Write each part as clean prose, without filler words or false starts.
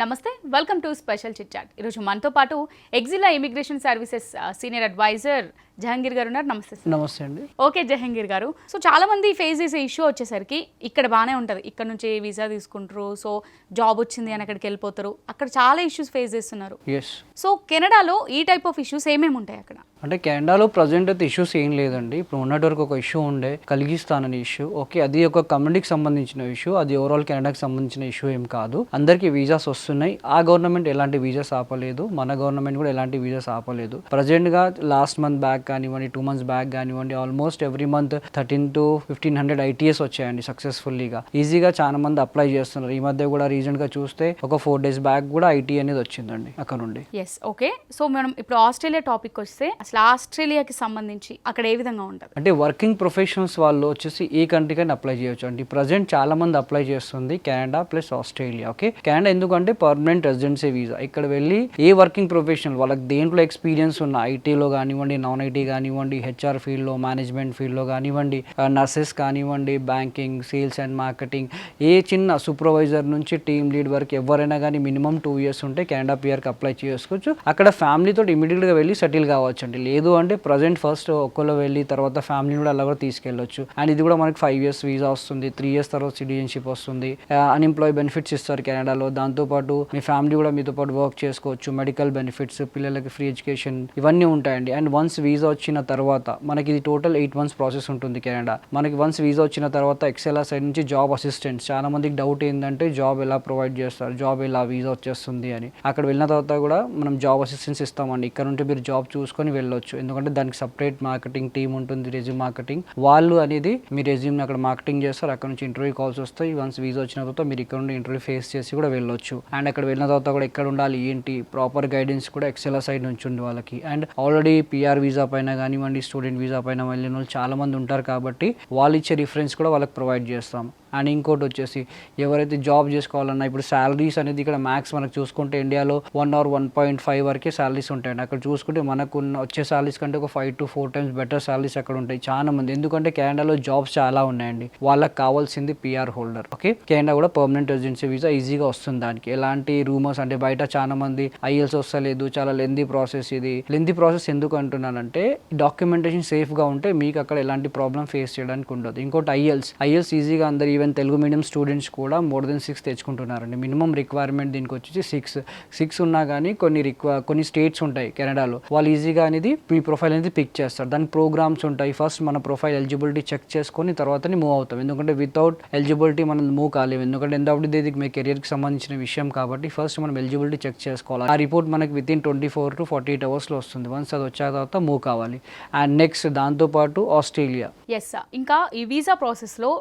నమస్తే, welcome to special chit chat. ఈరోజు మనతో పాటు ఎక్జిలా immigration services senior advisor Jahangir గారు ఉన్నారు. నమస్తే సార్. నమస్తే అండి. ఓకే జహంగీర్ గారు, సో చాలా మంది ఫేస్ చేసే ఇష్యూ వచ్చేసరికి ఇక్కడ బాగానే ఉంటుంది, ఇక్కడ నుంచి వీసా తీసుకుంటారు, సో జాబ్ వచ్చింది అని అక్కడికి వెళ్ళిపోతారు, అక్కడ చాలా ఇష్యూస్ ఫేస్ చేస్తున్నారు. సో కెనడాలో ఈ టైప్ ఆఫ్ ఇష్యూస్ ఏమేమి ఉంటాయి అక్కడ? అంటే కెనడాలో ప్రజెంట్ అయితే ఇష్యూస్ ఏం లేదండి. ఇప్పుడు ఉన్నటి వరకు ఒక ఇష్యూ ఉండే కలిగిస్తానని ఇష్యూ. ఓకే, అది ఒక కమ్యూనిటీకి సంబంధించిన ఇష్యూ, అది ఓవరాల్ కెనడాకి సంబంధించిన ఇష్యూ ఏం కాదు. అందరికీ వీసాస్ వస్తున్నాయి. ఆ గవర్నమెంట్ ఎలాంటి వీసాస్ ఆపలేదు, మన గవర్నమెంట్ కూడా ఎలాంటి వీసాస్ ఆపలేదు. ప్రజెంట్ గా లాస్ట్ మంత్ బ్యాక్ కానివ్వండి, 2 months బ్యాక్ కానివ్వండి, almost every month 1300 to 1500 ITS వచ్చాయండి సక్సెస్ఫుల్లీగా. ఈజీగా చాలా మంది అప్లై చేస్తున్నారు. ఈ మధ్య కూడా రీసెంట్ గా చూస్తే ఒక 4 days బ్యాక్ కూడా IT అనేది వచ్చిందండి అక్కడ నుండి. Yes, okay. సో మనం ఇప్పుడు ఆస్ట్రేలియా టాపిక్ వస్తే అసలు ఆస్ట్రేలియాకి సంబంధించి అక్కడ ఏ విధంగా ఉంటుంది అంటే వర్కింగ్ ప్రొఫెషనల్స్ వాళ్ళు వచ్చేసి ఏ కంట్రీకైనా అప్లై చేయొచ్చు అండి. ప్రజెంట్ చాలా మంది అప్లై చేస్తుంది Canada plus Australia. Okay, Canada ఎందుకంటే పర్మనెంట్ రెసిడెన్సీ వీసా. ఇక్కడ వెళ్ళి ఏ వర్కింగ్ ప్రొఫెషనల్ వాళ్ళకి దేంట్లో ఎక్స్పీరియన్స్ ఉన్న, ఐటీలో కానివ్వండి, నాన్ ఐటీ కానివ్వండి, HR ఫీల్డ్లో, మేనేజ్మెంట్ ఫీల్డ్లో కానివ్వండి, నర్సెస్ కానివ్వండి, బ్యాంకింగ్, సేల్స్ అండ్ మార్కెటింగ్, ఏ చిన్న సూపర్వైజర్ నుంచి టీమ్ లీడ్ వరకు ఎవరైనా కానీ మినిమం 2 years ఉంటే కెనడా పిఆర్కి అప్లై చేసుకోవచ్చు. అక్కడ ఫ్యామిలీతో ఇమీడియట్గా వెళ్ళి సెటిల్ కావచ్చు అండి. లేదు అంటే ప్రజెంట్ ఫస్ట్ ఒక్కళ్ళు వెళ్ళి తర్వాత ఫ్యామిలీని కూడా అలా కూడా తీసుకెళ్ళొచ్చు. అండ్ ఇది కూడా మనకి 5 years వీసా వస్తుంది, 3 years తర్వాత సిటిజన్షిప్ వస్తుంది, అన్ఎంప్లాయ్ బెనిఫిట్స్ ఇస్తారు కెనడాలో. దాంతోపాటు మీ ఫ్యామిలీ కూడా మీతో పాటు వర్క్ చేసుకోవచ్చు, మెడికల్ బెనిఫిట్స్, పిల్లలకి ఫ్రీ ఎడ్యుకేషన్, ఇవన్నీ ఉంటాయండి. అండ్ వన్స్ వీసా వచ్చిన తర్వాత మనకి ఇది టోటల్ 8 months ప్రాసెస్ ఉంటుంది కెనడా. మనకి వన్స్ వీసా వచ్చిన తర్వాత ఎక్సెలా సైడ్ నుంచి జాబ్ అసిస్టెంట్స్, చాలా మందికి డౌట్ ఏంటంటే జాబ్ ఎలా ప్రొవైడ్ చేస్తారు, జాబ్ ఎలా వీసా వచ్చేస్తుంది అని. అక్కడ వెళ్ళిన తర్వాత కూడా మనం జాబ్ అసిస్టెన్స్ ఇస్తామండి. ఇక్కడ నుండి మీరు జాబ్ చూసుకొని వెళ్ళొచ్చు, ఎందుకంటే దానికి సపరేట్ మార్కెటింగ్ టీమ్ ఉంటుంది, రెజ్యూమ్ మార్కెటింగ్ వాళ్ళు అనేది మీ రెజ్యూమ్ని అక్కడ మార్కెటింగ్ చేస్తారు. అక్కడ నుంచి ఇంటర్వ్యూ కాల్స్ వస్తాయి. వన్స్ వీసా వచ్చిన తర్వాత మీరు ఇక్కడ నుండి ఇంటర్వ్యూ ఫేస్ చేసి కూడా వెళ్ళొచ్చు. అండ్ అక్కడ వెళ్ళిన తర్వాత కూడా ఎక్కడ ఉండాలి ఏంటి ప్రాపర్ గైడెన్స్ కూడా ఎక్సెలా సైడ్ నుంచి ఉంది వాళ్ళకి. అండ్ ఆల్రెడీ PR వీసా పైన కానివ్వండి, స్టూడెంట్ వీసా పైన వెళ్ళిన వాళ్ళు చాలా మంది ఉంటారు కాబట్టి వాళ్ళు ఇచ్చే రిఫరెన్స్ కూడా వాళ్ళకి ప్రొవైడ్ చేస్తాం. అండ్ ఇంకోటి వచ్చేసి ఎవరైతే జాబ్ చేసుకోవాలన్నా, ఇప్పుడు శాలరీస్ అనేది ఇక్కడ మ్యాక్స్ మనకు చూసుకుంటే ఇండియాలో 1 or 1.5 వరకే శాలరీస్ ఉంటాయండి. అక్కడ చూసుకుంటే మనకు వచ్చే శాలరీస్ కంటే ఒక 5 to 4 times బెటర్ శాలరీస్ అక్కడ ఉంటాయి చాలా మంది. ఎందుకంటే కెనడాలో జాబ్స్ చాలా ఉన్నాయండి. వాళ్ళకి కావాల్సింది PR హోల్డర్. ఓకే, కెనడా కూడా పర్మనెంట్ రెసిడెన్సీ వీసా ఈజీగా వస్తుంది. దానికి ఎలాంటి రూమర్స్ అంటే బయట చాలా మంది IELTS వస్తలేదు, చాలా లెందీ ప్రాసెస్. ఇది లెందీ ప్రాసెస్ ఎందుకు అంటున్నానంటే డాక్యుమెంటేషన్ సేఫ్గా ఉంటే మీకు అక్కడ ఎలాంటి ప్రాబ్లం ఫేస్ చేయడానికి ఉండదు. ఇంకోటి IELTS ఈజీగా అందరు ఈవెన్ తెలుగు మీడియం స్టూడెంట్స్ కూడా more than 6 తెచ్చుకుంటున్నారండి. మినిమం రిక్వైర్మెంట్ దీనికి వచ్చేసి 6 ఉన్నా కానీ కొన్ని స్టేట్స్ ఉంటాయి కెనడాలో, వాళ్ళు ఈజీగా అనేది మీ ప్రొఫైల్ అనేది పిక్ చేస్తారు. దానికి ప్రోగ్రామ్స్ ఉంటాయి. ఫస్ట్ మన ప్రొఫైల్ ఎలిజిబిలిటీ చెక్ చేసుకొని తర్వాతనే మూవ్ అవుతాం. ఎందుకంటే వితౌట్ ఎలిజిబిలిటీ మనం మూవ్ కాలేము. ఎందుకంటే ఎంతవరకు ఇది మీ కెరియర్కి సంబంధించిన విషయం కాబట్టి ఫస్ట్ మనం ఎలిజిబిలిటీ చెక్ చేసుకోవాలి. ఆ రిపోర్ట్ మనకి వితిన్ 24 to 48 hours వస్తుంది. వన్స్ అది వచ్చాక తర్వాత మూవ్ కావాలి. అండ్ నెక్స్ట్ దాంతోపాటు ఆస్ట్రేలియా. ఎస్, ఇంకా ఈ వీసా ప్రాసెస్లో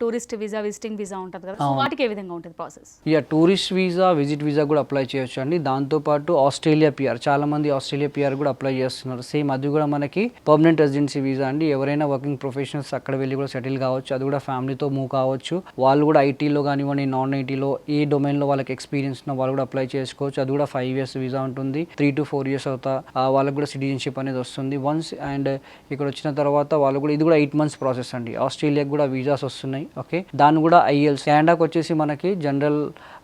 టూరిస్ట్ వీసా, విజిటింగ్ వీసా ఉంటుంది కదా, సో వాటికి ఏ విధంగా ఉంటుంది process? Tourist visa, visit visa కూడా అప్లై చేయొచ్చు అండి. దాంతోపాటు ఆస్ట్రేలియా PR, చాలా మంది ఆస్ట్రేలియా PR కూడా అప్లై చేస్తున్నారు. సేమ్ అది కూడా మనకి పర్మనెంట్ రెసిడెన్సీ వీసా అండి. ఎవరైనా వర్కింగ్ ప్రొఫెషనల్స్ అక్కడ వెళ్ళి కూడా సెటిల్ కావచ్చు. అది కూడా ఫ్యామిలీతో మూవ్ కావచ్చు. వాళ్ళు కూడా ఐటీలో కానివ్వండి, నాన్ ఐటీలో ఏ డొమైన్లో వాళ్ళకి ఎక్స్పీరియన్స్ ఉన్న వాళ్ళు కూడా అప్లై చేసుకోవచ్చు. అది కూడా 5 years వీసా ఉంటుంది. 3 to 4 years అవుతా వాళ్ళకి కూడా సిటిజన్షిప్ అనేది వస్తుంది వన్స్. అండ్ ఇక్కడ వచ్చిన తర్వాత వాళ్ళు కూడా ఇది కూడా 8 months ప్రాసెస్ అండి. ఆస్ట్రేలియాకి కూడా వీసాస్ వస్తున్నాయి. ఓకే, దాన్ని కూడా IELTS, కెనడాకి వచ్చేసి మనకి జనరల్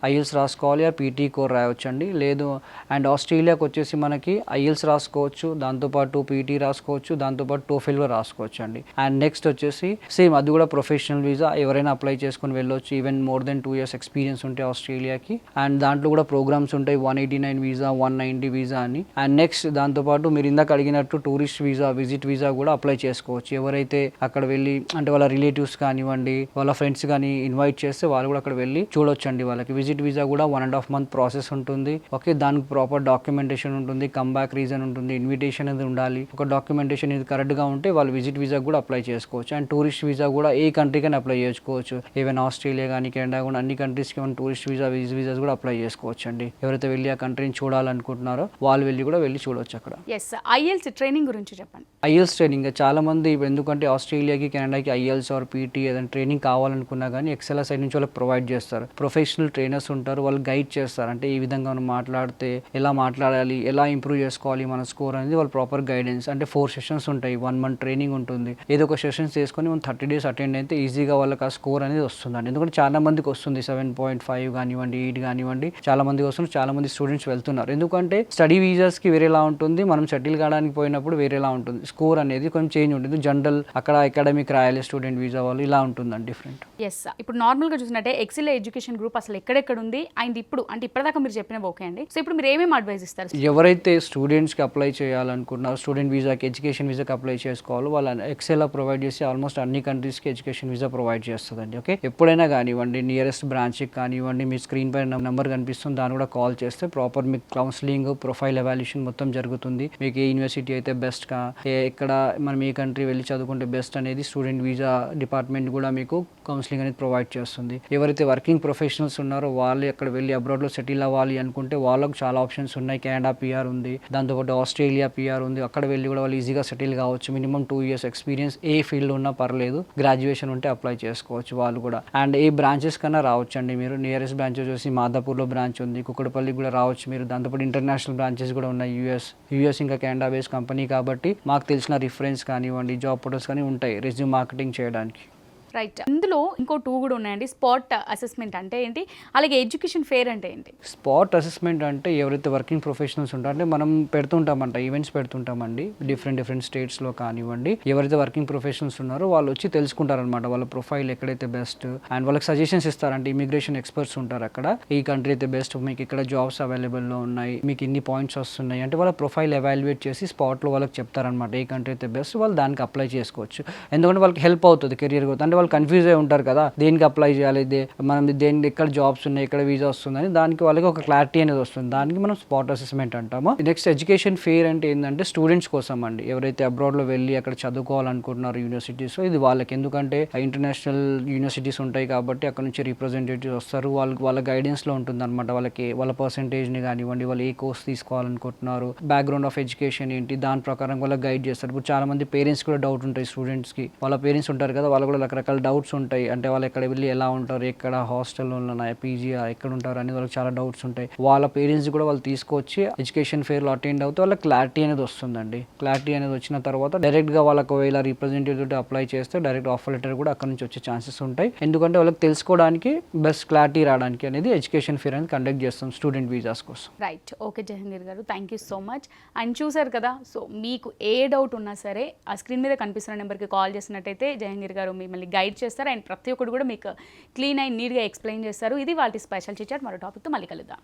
IELTS రాసుకోవాలి, PT కోర్ రాయవచ్చు అండి. లేదు అండ్ ఆస్ట్రేలియాకి వచ్చేసి మనకి IELTS రాసుకోవచ్చు, దాంతోపాటు PT రాసుకోవచ్చు, దాంతోపాటు TOEFL కూడా రాసుకోవచ్చు అండి. అండ్ నెక్స్ట్ వచ్చేసి సేమ్ అది కూడా ప్రొఫెషనల్ వీసా, ఎవరైనా అప్లై చేసుకుని వెళ్ళొచ్చు. Even more than 2 years experience ఉంటే ఆస్ట్రేలియాకి. అండ్ దాంట్లో కూడా ప్రోగ్రామ్స్ ఉంటాయి, 189 వీసా, 190 వీసా అని. అండ్ నెక్స్ట్ దాంతోపాటు మీరు ఇందాక అడిగినట్టు టూరిస్ట్ వీసా, విజిట్ వీసా కూడా అప్లై చేసుకోవచ్చు. ఎవరైతే అక్కడ వెళ్ళి అంటే వాళ్ళ రిలేటివ్స్ కానివ్వండి, వాళ్ళ ఫ్రెండ్స్ కానీ ఇన్వైట్ చేస్తే వాళ్ళు కూడా అక్కడ వెళ్ళి చూడొచ్చు అండి. వాళ్ళకి విజిట్ వీసా కూడా 1.5 month ప్రాసెస్ ఉంటుంది. ఓకే, దానికి ప్రాపర్ డాక్యుమెంటేషన్ ఉంటుంది, కమ్ బ్యాక్ రీజన్ ఉంటుంది, ఇన్విటేషన్ అనేది ఉండాలి. ఒక డాక్యుమెంటేషన్ ఇది కరెక్ట్గా ఉంటే వాళ్ళు విజిట్ వీసా కూడా అప్లై చేసుకోవచ్చు. అండ్ టూరిస్ట్ వీసా కూడా ఏ కంట్రీకైనా అప్లై చేసుకోవచ్చు. ఈవెన్ ఆస్ట్రేలియా కానీ కెనడా కూడా అన్ని కంట్రీస్కి మనం టూరిస్ట్ వీసా, విజిట్ వీసాస్ కూడా అప్లై చేసుకోవచ్చు అండి. ఎవరైతే వెళ్ళి ఆ కంట్రీని చూడాలనుకుంటున్నారో వాళ్ళు వెళ్ళి చూడొచ్చు అక్కడ. ఎస్, IELTS ట్రైనింగ్ గురించి చెప్పండి. IELTS ట్రైనింగ్ చాలా మంది ఎందుకంటే ఆస్ట్రేలియాకి కెనడాకి IELTS ఆర్ PT ఏదైనా ట్రైనింగ్ కావాలనుకుంటున్నారు చేయాలనుకున్నా కానీ ఎక్సెలా సైడ్ నుంచి వాళ్ళకి ప్రొవైడ్ చేస్తారు. ప్రొఫెషనల్ ట్రైనర్స్ ఉంటారు, వాళ్ళు గైడ్ చేస్తారు. అంటే ఈ విధంగా మనం మాట్లాడితే ఎలా మాట్లాడాలి, ఎలా ఇంప్రూవ్ చేసుకోవాలి మన స్కోర్ అనేది వాళ్ళు ప్రాపర్ గైడెన్స్. అంటే 4 సెషన్స్ ఉంటాయి, 1 month ట్రైనింగ్ ఉంటుంది. ఏదో ఒక సెషన్స్ చేసుకొని మనం 30 days అటెండ్ అయితే ఈజీగా వాళ్ళకి ఆ స్కోర్ అనేది వస్తుందండి. ఎందుకంటే చాలా మందికి వస్తుంది 7.5 కానివ్వండి, 8 కానివ్వండి, చాలా మందికి వస్తుంది. చాలా మంది స్టూడెంట్స్ వెళ్తున్నారు. ఎందుకంటే స్టడీ వీజాస్కి వేరేలా ఉంటుంది, మనం సెటిల్ కావడానికి పోయినప్పుడు వేరేలా ఉంటుంది. స్కోర్ అనేది కొంచెం చేంజ్ ఉంటుంది. జనరల్ అక్కడ అకాడమిక్ రాయాలి స్టూడెంట్ వీజా వాళ్ళు, ఇలా ఉంటుందండి డిఫరెంట్. ఎస్, ఇప్పుడు నార్మల్గా చూసినట్టే ఎక్సెల్ ఎడ్యుకేషన్ గ్రూప్ అసలు ఎక్కడెక్కడ ఉంది అండ్ ఇప్పుడు అంటే ఇప్పటిదాకా మీరు చెప్పినవి ఓకే అండి. సో ఇప్పుడు మీరు ఏమేమి అడ్వైస్ ఇస్తారు? ఎవరైతే స్టూడెంట్స్కి అప్లై చేయాలనుకున్నారో, స్టూడెంట్ వీజాకి, ఎడ్యుకేషన్ వీజాకి అప్లై చేసుకోవాలో వాళ్ళ ఎక్సెలా ప్రొవైడ్ చేసి ఆల్మోస్ట్ అన్ని కంట్రీస్కి ఎడ్యుకేషన్ వీజా ప్రొవైడ్ చేస్తుందండి. ఓకే, ఎప్పుడైనా కానివ్వండి, నియరెస్ట్ బ్రాంచ్కి కానివ్వండి, మీ స్క్రీన్ పైన నెంబర్ కనిపిస్తుంది, దాన్ని కూడా కాల్ చేస్తే ప్రాపర్ మీకు కౌన్సిలింగ్, ప్రొఫైల్ ఎవాల్యుయేషన్ మొత్తం జరుగుతుంది. మీకు ఏ యూనివర్సిటీ అయితే బెస్ట్ కా, ఎక్కడ మనం ఏ కంట్రీ వెళ్ళి చదువుకుంటే బెస్ట్ అనేది స్టూడెంట్ వీజా డిపార్ట్మెంట్ కూడా మీకు కౌన్సిలింగ్ అనేది ప్రొవైడ్ చేస్తుంది. ఎవరైతే వర్కింగ్ ప్రొఫెషనల్స్ ఉన్నారో వాళ్ళు అక్కడ వెళ్ళి అబ్రాడ్లో సెటిల్ అవ్వాలి అనుకుంటే వాళ్ళకు చాలా ఆప్షన్స్ ఉన్నాయి. కెనడా పిఆర్ ఉంది, దాంతోపాటు ఆస్ట్రేలియా పిఆర్ ఉంది. అక్కడ వెళ్ళి కూడా వాళ్ళు ఈజీగా సెటిల్ కావచ్చు. మినిమం 2 years ఎక్స్పీరియన్స్ ఏ ఫీల్డ్ ఉన్నా పర్లేదు, గ్రాడ్యుయేషన్ ఉంటే అప్లై చేసుకోవచ్చు వాళ్ళు కూడా. అండ్ ఏ బ్రాంచెస్ కన్నా రావచ్చు అండి మీరు. నియరెస్ట్ బ్రాంచ్ వచ్చేసి మాదాపూర్లో బ్రాంచ్ ఉంది, కుక్కడపల్లికి కూడా రావచ్చు మీరు. దాంతోపాటు ఇంటర్నేషనల్ బ్రాంచెస్ కూడా ఉన్నాయి. యూఎస్ ఇంకా కెనడా బేస్ కంపెనీ కాబట్టి మాకు తెలిసిన రిఫరెన్స్ కానివ్వండి, జాబ్ పోర్టల్స్ కానీ ఉంటాయి రెజ్యూమ్ మార్కెటింగ్ చేయడానికి. రైట్, ఇందులో ఇంకో 2 కూడా ఉన్నాయండి. స్పాట్ అసెస్మెంట్ అంటే ఏంటి, అలాగే ఎడ్యుకేషన్ ఫేర్ అంటే ఏంటి? స్పాట్ అసెస్మెంట్ అంటే ఎవరైతే వర్కింగ్ ప్రొఫెషనల్స్ ఉంటారో, అంటే మనం పెడుతుంటామంట, ఈవెంట్స్ పెడుతుంటామండి డిఫరెంట్ స్టేట్స్లో కానివ్వండి. ఎవరైతే వర్కింగ్ ప్రొఫెషనల్స్ ఉన్నారో వాళ్ళు వచ్చి తెలుసుకుంటారనమాట వాళ్ళ ప్రొఫైల్ ఎక్కడైతే బెస్ట్, అండ్ వాళ్ళకి సజెషన్స్ ఇస్తారంటే ఇమిగ్రేషన్ ఎక్స్పర్ట్స్ ఉంటారు అక్కడ. ఈ కంట్రీ అయితే బెస్ట్, మీకు ఇక్కడ జాబ్స్ అవైలబుల్లో ఉన్నాయి, మీకు ఇన్ని పాయింట్స్ వస్తున్నాయి అంటే వాళ్ళ ప్రొఫైల్ ఎవాల్యుయేట్ చేసి స్పాట్లో వాళ్ళకి చెప్తారనమాట ఏ కంట్రీ అయితే బెస్ట్, వాళ్ళు దానికి అప్లై చేసుకోవచ్చు. ఎందుకంటే వాళ్ళకి హెల్ప్ అవుతుంది కెరియర్ గ్రోత్. అంటే వాళ్ళు కన్ఫ్యూజ్ అయి ఉంటారు కదా, దేనికి అప్లై చేయాలి, మనం దేనికి ఎక్కడ జాబ్స్ ఉన్నాయి, ఎక్కడ వీసా వస్తుందని, దానికి వాళ్ళకి ఒక క్లారిటీ అనేది వస్తుంది. దానికి మనం స్పాట్ అసెస్మెంట్ అంటాము. నెక్స్ట్ ఎడ్యుకేషన్ ఫేర్ అంటే ఏంటంటే స్టూడెంట్స్ కోసం అండి. ఎవరైతే అబ్రాడ్లో వెళ్ళి అక్కడ చదువుకోవాలనుకుంటున్నారు యూనివర్సిటీస్, ఇది వాళ్ళకి. ఎందుకంటే ఇంటర్నేషనల్ యూనివర్సిటీస్ ఉంటాయి కాబట్టి అక్కడ నుంచి రిప్రజెంటేటివ్స్ వస్తారు, వాళ్ళ గైడెన్స్లో ఉంటుంది అనమాట. వాళ్ళకి వాళ్ళ పర్సెంటేజ్ని కానివ్వండి, వాళ్ళు ఏ కోర్స్ తీసుకోవాలనుకుంటున్నారు, బ్యాక్గ్రౌండ్ ఆఫ్ ఎడ్యుకేషన్ ఏంటి, దాని ప్రకారం వాళ్ళకి గైడ్ చేస్తారు. ఇప్పుడు చాలా మంది పేరెంట్స్ కూడా డౌట్ ఉంటాయి స్టూడెంట్స్కి, వాళ్ళ పేరెంట్స్ ఉంటారు కదా, వాళ్ళు కూడా రకరకాల డౌట్స్ ఉంటాయి. అంటే వాళ్ళు ఎక్కడ వెళ్ళి ఎలా ఉంటారు, ఎక్కడ హాస్టల్లో ఉన్నాయా, పీజీ ఎక్కడ ఉంటారు అనేది వాళ్ళకి చాలా డౌట్స్ ఉంటాయి. వాళ్ళ పేరెంట్స్ కూడా వాళ్ళు తీసుకొచ్చి ఎడ్యుకేషన్ ఫేర్లో అటెండ్ అవుతే వాళ్ళకి క్లారిటీ అనేది వస్తుందండి. క్లారిటీ అనేది వచ్చిన తర్వాత డైరెక్ట్గా వాళ్ళకి ఒకవేళ రిప్రజెంటేటివ్ అప్లై చేస్తే డైరెక్ట్ ఆఫర్ లెటర్ కూడా అక్కడ నుంచి వచ్చే ఛాన్సెస్ ఉంటాయి. ఎందుకంటే వాళ్ళకి తెలుసుకోవడానికి బెస్ట్ క్లారిటీ రావడానికి అనేది ఎడ్యుకేషన్ ఫేర్ అనేది కండక్ట్ చేస్తాం స్టూడెంట్ వీసాస్ కోసం. రైట్, ఓకే జహంగీర్ గారు, thank you so much. And చూసారు కదా, సో మీకు ఏ డౌట్ ఉన్నా సరే ఆ స్క్రీన్ మీద కనిపిస్తున్న నెంబర్కి కాల్ చేసినట్టయితే జహంగీర్ గారు మిమ్మల్ని గైడ్ చేస్తారు అండ్ ప్రతి ఒక్కరు కూడా మీకు క్లీన్ అండ్ నీట్గా ఎక్స్ప్లెయిన్ చేస్తారు. ఇది వాళ్ళ స్పెషల్ చిట్ చాట్. మరో టాపిక్తో మళ్ళీ కలుద్దాం.